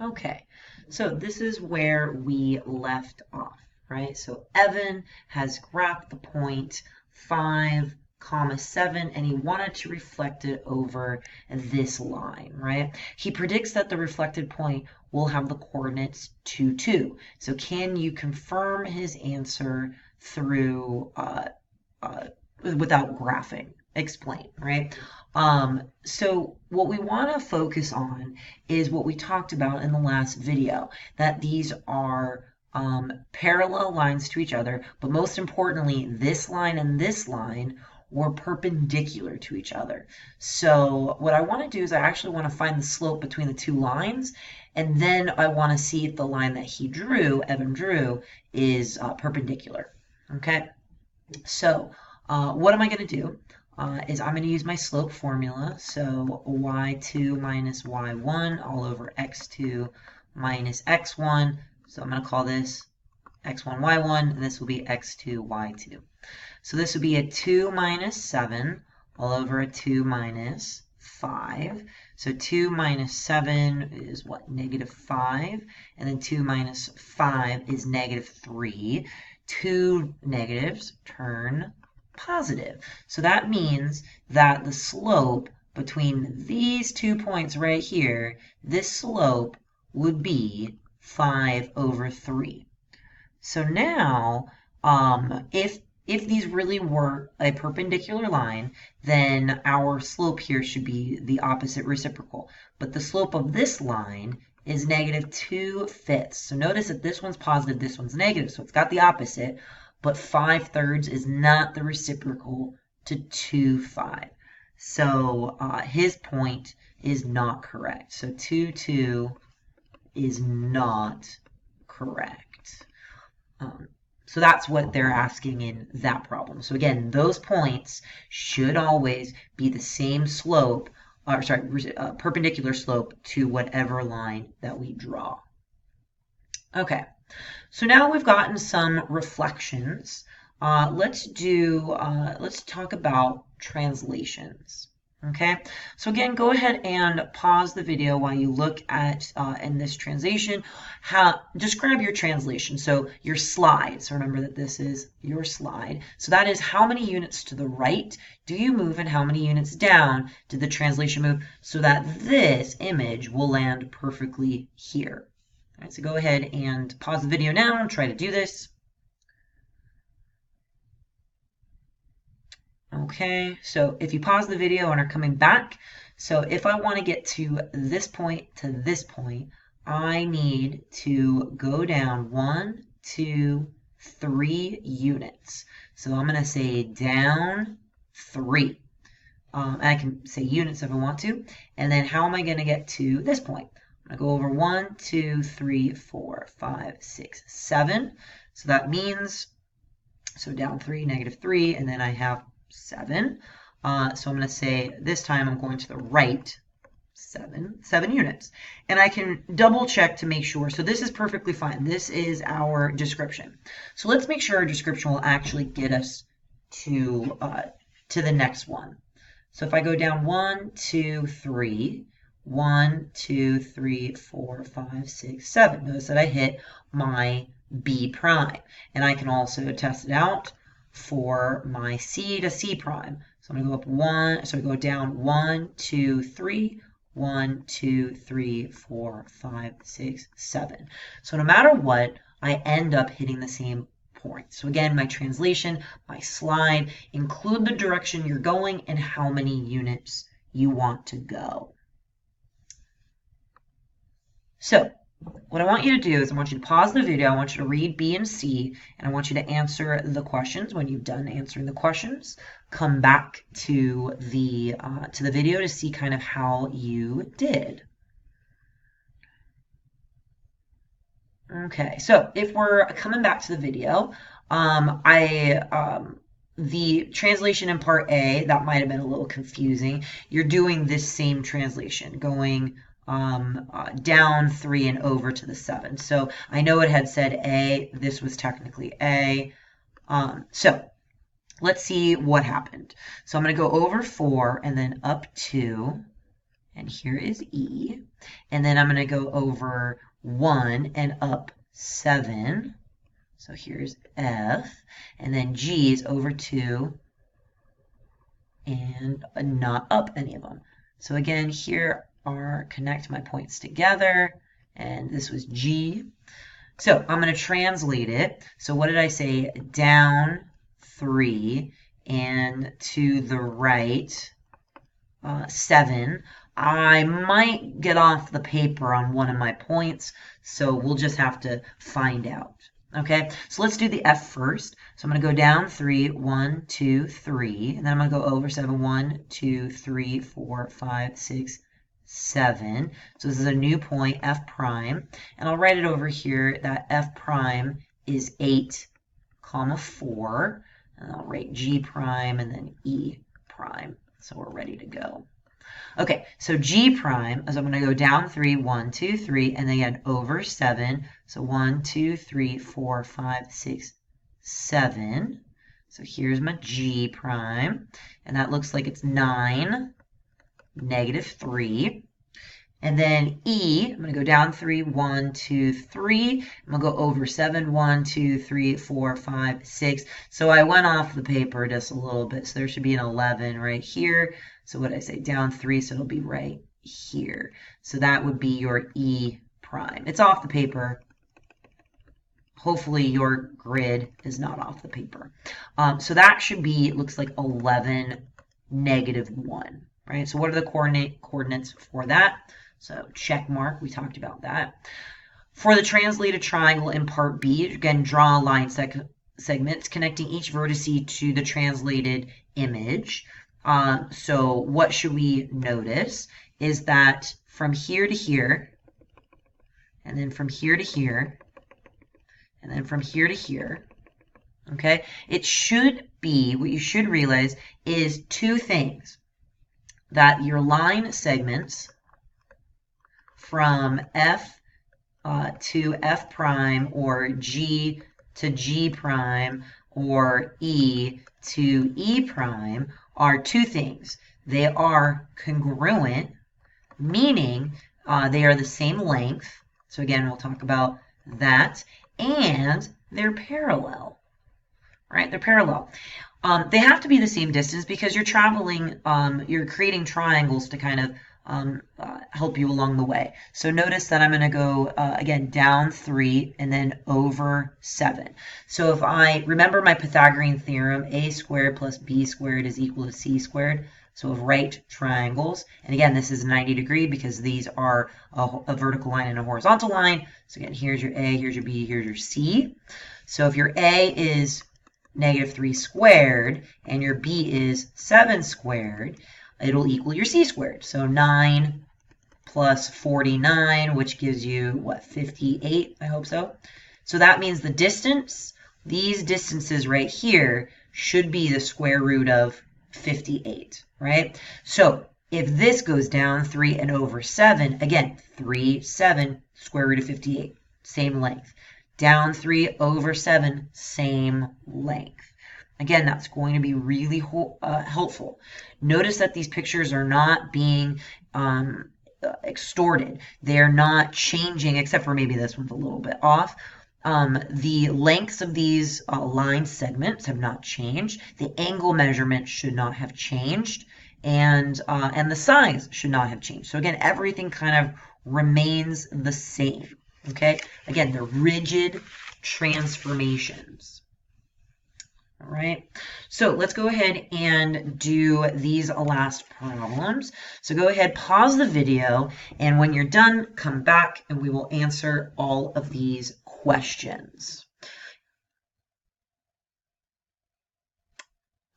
Okay, so this is where we left off, right? So Evan has graphed the point 5, comma 7, and he wanted to reflect it over this line, right? He predicts that the reflected point will have the coordinates 2, 2. So can you confirm his answer through without graphing? Explain, right? So what we want to focus on is what we talked about in the last video, that these are parallel lines to each other, but most importantly, this line and this line were perpendicular to each other. So what I want to do is I actually want to find the slope between the two lines, and then I want to see if the line that he drew, Evan drew, is perpendicular. Okay, so what am I going to do? Is I'm going to use my slope formula. So y2 minus y1 all over x2 minus x1. So I'm going to call this x1, y1, and this will be x2, y2. So this would be a 2 minus 7 all over a 2 minus 5. So 2 minus 7 is what? Negative 5. And then 2 minus 5 is negative 3. Two negatives turn positive. So that means that the slope between these 2 points right here, this slope would be 5 over 3. So now, if these really were a perpendicular line, then our slope here should be the opposite reciprocal. But the slope of this line is negative 2/5. So notice that this one's positive, this one's negative, so it's got the opposite, but 5/3 is not the reciprocal to 2/5. So his point is not correct. So 2, 2 is not correct. So that's what they're asking in that problem. So again, those points should always be the same slope, or sorry, perpendicular slope to whatever line that we draw. Okay, so now we've gotten some reflections. Let's talk about translations. Okay, so again, go ahead and pause the video while you look at in this translation. Describe your translation. So your slide. So remember that this is your slide. So that is how many units to the right do you move and how many units down did the translation move so that this image will land perfectly here. All right, so go ahead and pause the video now and try to do this. Okay, so if you pause the video and are coming back, so if I want to get to this point, I need to go down 1, 2, 3 units. So I'm going to say down 3. I can say units if I want to. And then how am I going to get to this point? I'm going to go over 1, 2, 3, 4, 5, 6, 7. So that means, so down 3, negative 3, and then I have 7. So I'm going to say this time I'm going to the right 7 units. And I can double check to make sure. So this is perfectly fine. This is our description. So let's make sure our description will actually get us to the next one. So if I go down 1, 2, 3, 1, 2, 3, 4, 5, 6, 7. Notice that I hit my B prime. And I can also test it out for my C to C prime. So I'm going to go down 1, 2, 3, 1, 2, 3, 4, 5, 6, 7. So no matter what, I end up hitting the same point. So again, my translation, my slide, include the direction you're going and how many units you want to go. So what I want you to do is I want you to pause the video, I want you to read B and C, and I want you to answer the questions. When you've done answering the questions, come back to the video to see kind of how you did. Okay, so if we're coming back to the video, the translation in part A, that might have been a little confusing. You're doing this same translation, going down 3 and over to the 7. So I know it had said A. This was technically A. So let's see what happened. So I'm going to go over 4 and then up 2 and here is E. And then I'm going to go over 1 and up 7. So here's F. And then G is over 2 and not up any of them. So again, here are connect my points together. And this was G. So I'm going to translate it. So what did I say? Down 3 and to the right 7. I might get off the paper on one of my points, so we'll just have to find out. Okay, so let's do the F first. So I'm going to go down 3, 1, 2, 3, and then I'm going to go over 7, 1, 2, 3, 4, 5, 6, 7. So this is a new point, F prime, and I'll write it over here that F prime is 8, comma 4, and I'll write G prime and then E prime. So we're ready to go. Okay, so G prime is I'm going to go down 3, 1, 2, 3, and then again over 7. So 1, 2, 3, 4, 5, 6, 7. So here's my G prime, and that looks like it's 9, negative 3. And then E, I'm going to go down 3, 1, 2, 3. I'm going to go over 7, 1, 2, 3, 4, 5, 6. So I went off the paper just a little bit. So there should be an 11 right here. So what did I say? Down 3, so it'll be right here. So that would be your E prime. It's off the paper. Hopefully your grid is not off the paper. So that should be, it looks like 11, negative 1. Right? So what are the coordinates for that? So check mark, we talked about that. For the translated triangle in part B, again, draw a line segments connecting each vertice to the translated image. So what should we notice is that from here to here, and then from here to here, and then from here to here, okay, it should be, what you should realize is two things. That your line segments from F to F prime or G to G prime or E to E prime are two things. They are congruent, meaning they are the same length. So again, we'll talk about that. And they're parallel, right? They're parallel. They have to be the same distance because you're traveling, you're creating triangles to kind of help you along the way. So notice that I'm going to go, again, down 3 and then over 7. So if I remember my Pythagorean theorem, a squared plus b squared is equal to c squared. So of right triangles, and again, this is 90 degree because these are a vertical line and a horizontal line. So again, here's your A, here's your B, here's your C. So if your A is negative 3 squared and your B is 7 squared, it'll equal your C squared. So 9 plus 49, which gives you, what, 58? I hope so. So that means the distance, these distances right here, should be the square root of 58, right? So if this goes down 3 and over 7, again, 3, 7, square root of 58, same length. Down 3 over 7, same length. Again, that's going to be really helpful. Notice that these pictures are not being extorted. They're not changing, except for maybe this one's a little bit off. The lengths of these line segments have not changed. The angle measurement should not have changed. And the size should not have changed. So again, everything kind of remains the same. Okay? Again, they're rigid transformations. All right, so let's go ahead and do these last problems. So go ahead, pause the video, and when you're done, come back and we will answer all of these questions.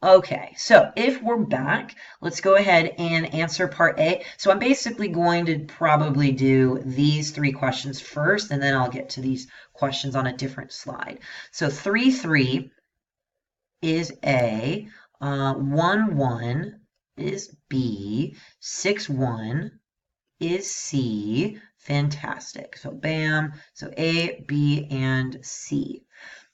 Okay, so if we're back, let's go ahead and answer part A. So I'm basically going to probably do these 3 questions first, and then I'll get to these questions on a different slide. So 3-3 is A, 1-1 is B, 6-1 is C. Fantastic. So bam, so A, B, and C.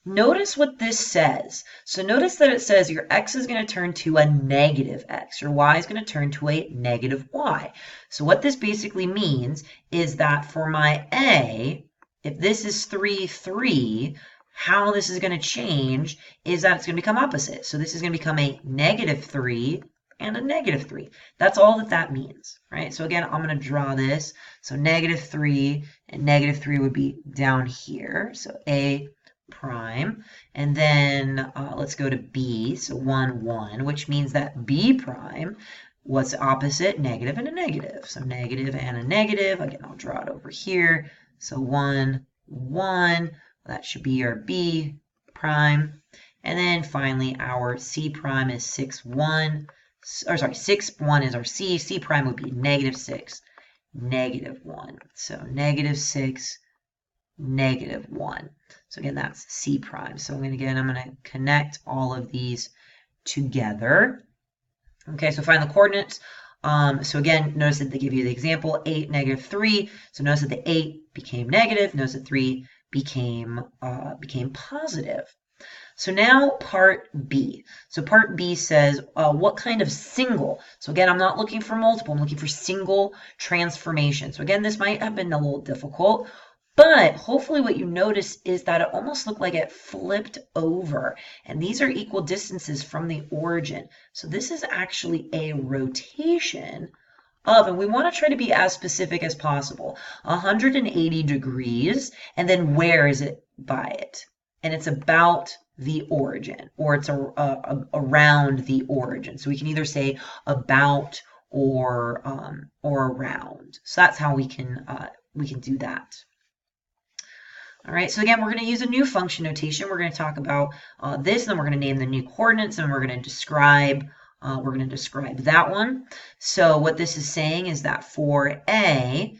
Notice what this says. So notice that it says your x is going to turn to a negative x. Your y is going to turn to a negative y. So what this basically means is that for my a, if this is 3, 3, how this is going to change is that it's going to become opposite. So this is going to become a negative 3 and a negative 3. That's all that that means, right? So again, I'm going to draw this. So negative 3 and negative 3 would be down here. So a prime, and then let's go to b, so 1, 1, which means that b prime, what's opposite? Negative and a negative. So negative and a negative. Again, I'll draw it over here. So 1, 1, that should be our b prime. And then finally, our c prime is 6, 1, or sorry, 6, 1 is our c prime would be negative 6, negative 1. So negative 6, negative 1. So again, that's c prime. So I'm going to connect all of these together. Okay, so find the coordinates. So again, notice that they give you the example 8, negative 3. So notice that the 8 became negative. Notice that 3 became positive. So now part B. So part B says what kind of single. So again, I'm not looking for multiple. I'm looking for single transformation. So again, this might have been a little difficult, but hopefully what you notice is that it almost looked like it flipped over. And these are equal distances from the origin. So this is actually a rotation of, and we want to try to be as specific as possible, 180 degrees. And then where is it by it? And it's about the origin, or it's around the origin. So we can either say about or around. So that's how we can do that. All right, so again, we're going to use a new function notation. We're going to talk about this, and then we're going to name the new coordinates, and we're going to describe that one. So what this is saying is that for a,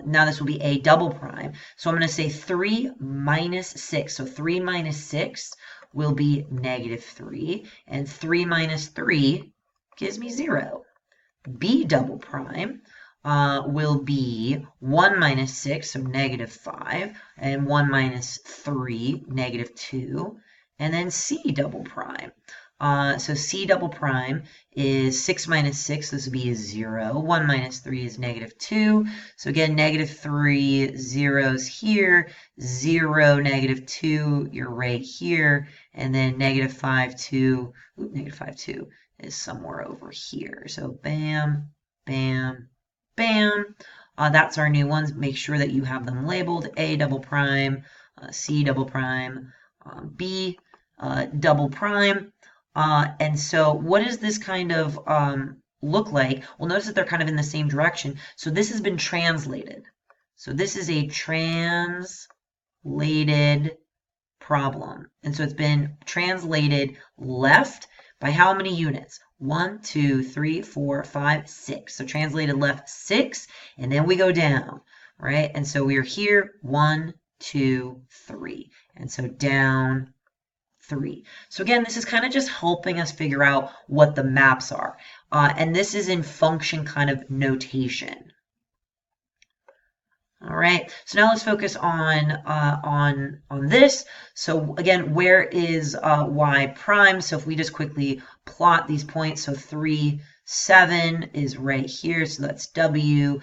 now this will be a double prime. So I'm going to say 3 minus 6. So 3 minus 6 will be negative 3, and 3 minus 3 gives me 0. B double prime will be 1 minus 6, so negative 5, and 1 minus 3, negative 2, and then C double prime. So C double prime is 6 minus 6, this would be a 0. 1 minus 3 is negative 2. So again, negative 3, 0's here, 0, negative 2, you're right here, and then negative 5, 2, negative 5, 2 is somewhere over here. So bam, bam, bam. That's our new ones. Make sure that you have them labeled. A double prime, C double prime, B double prime. And so what does this kind of look like? Well, notice that they're kind of in the same direction. So this has been translated. So this is a translated problem. And so it's been translated left by how many units? 1, 2, 3, 4, 5, 6. So translated left 6, and then we go down, right? And so we're here 1, 2, 3. And so down 3. So again, this is kind of just helping us figure out what the maps are. And this is in function kind of notation. All right, so now let's focus on this. So again, where is y prime? So if we just quickly plot these points, so 3, 7 is right here, so that's w.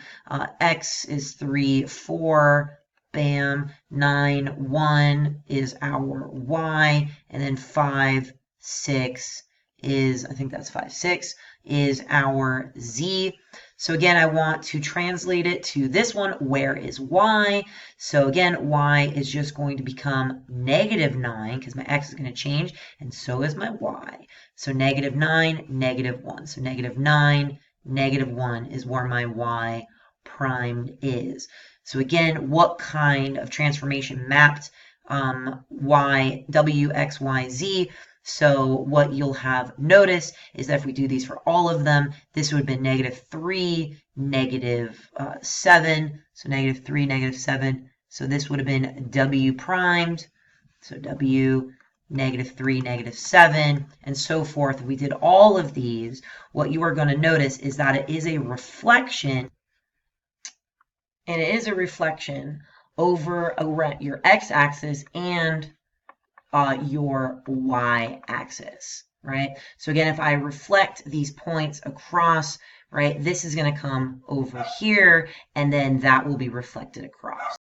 X is 3, 4, bam. 9, 1 is our y, and then 5, 6 is, I think that's 5, 6 is our z. So again, I want to translate it to this one. Where is y? So again, y is just going to become negative 9 because my x is going to change, and so is my y. So negative 9, negative 1. So negative 9, negative 1 is where my y primed is. So again, what kind of transformation mapped y, w, x, y, z? So what you'll have noticed is that if we do these for all of them, this would have been negative 3, negative 7. So negative 3, negative 7. So this would have been w primed. So w, negative 3, negative 7, and so forth. If we did all of these, what you are going to notice is that it is a reflection, and it is a reflection over your x-axis and your y-axis, right? So again, if I reflect these points across, right, this is going to come over here, and then that will be reflected across.